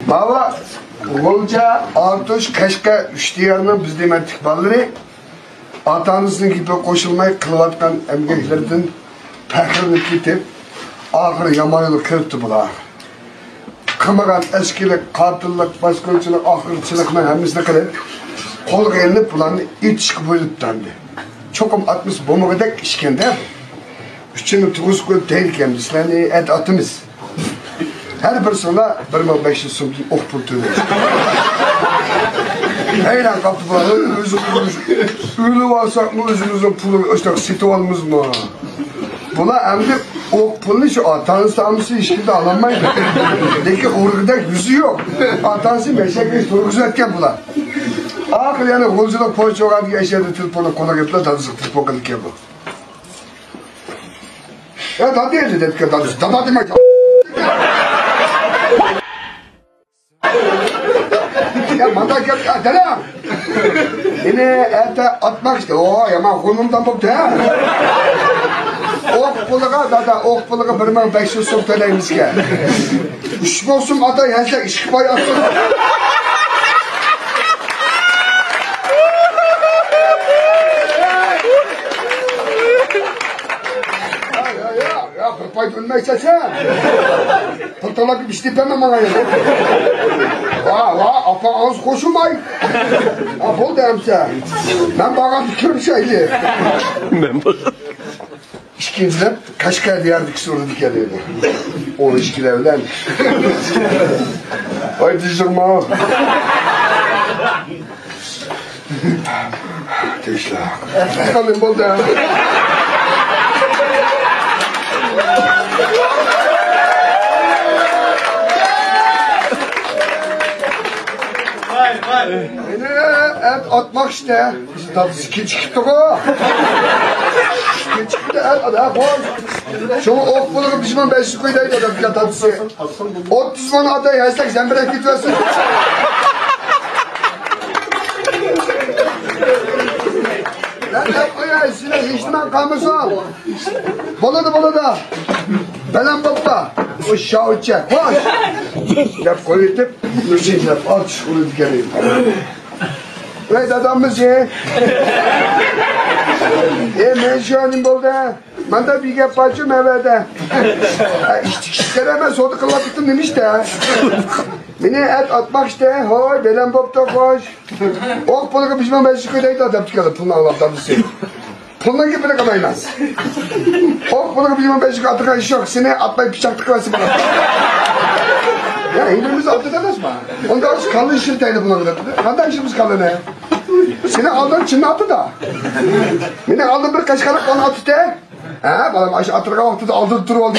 Baba, Golca, Artoş, Kaşka, Üçdiyar'ın biz demettik balları atanızın gibi koşulmayı kılıvatkan emgeklerden pəkrini kitip ahır yamayılı kırptı bular. Kamagan eskilik, katıllık, baskılçılık, ahırçılıkla hemizde kılıp kol gelinip bulanı it çıkıp ölüptandı. Çokum atmış bomurudek işkende. Üçünü tuğuz koyup tehliken bizlerini et atımız. Her bir sonra 1500 so'mdan o'q pul to'laydi. Hayran qapti bor. O'lib olsakmi o'zimizning pulini o'shtaq setib olmizmi? Bular endi o'q pulni shu ota-onasi hech kimda ololmaydi. Lekin o'rgida yuzi yo'q. Ota-onasi meshaga turg'izayotgan bular. Oxiri yana g'o'lchilar poycha o'radiga yashaydi telefonni qo'liga kelib dadasi telefon qilgan bu. Ya dadi dedi ki dadasi, dada demek. Ya mandak yap, dede. Yine ete atmak işte. Oo yaman kolumdan boktu ha. Ok puluğa dada, ok puluğa 1500 so'm to'laymiz ki. 3000 so'm ata yensek ishqi boy atdı. Ya kırpayı dönmeyse sen. Pırtalak bir işte ben bana ya. Apa ağız koşulmay. Apol derim sen. Ben bana fikrim şeydi. Ben bana. İşkinciler Kaşkaya diyardık sonra dikeliyordu. O ilişkilerden. Ay dişim ağır. Teşla. Kalın bol derim. Et atmak işte. Tatlısı çıktı o. Çıktı et hadi koy. Şu ok buluğu pişman 500 koydaydı adam tatlısı. 30 man aday yazsak sen bırak gitmesin. Lan yapma ya silah hiç man kalmasın. Boladı. Belen baba. O şahıtçı. Koş. Yap koyutup. Nurşin yap. Aç onu dikereyim. Ve dadamız ye. Ben şu anım boldu. Ben de bir gep parçam evde. İşte hemen soğudu kılatıktım demiş de. Beni et atmak işte. Hoy belen baba koş. Ok puluğu pişman ben şükredeydi adam çıkardı. Pulunu Allah'tan bir Pulundan gibi bırakamayız. Ok puluğu pişman ben şükredeydi atıkan iş yok. Seni atmayıp bıçaktık versin bana. Ya elimizi attı demez mi? Ondan sonra kalın şirteydi buna kadar. Kandan işimiz kalın ne? Seni aldın çınını attı da. Beni aldın bir kaşıkalık bana attı de. He bana aşağı atırga vakti de aldırtır oldu.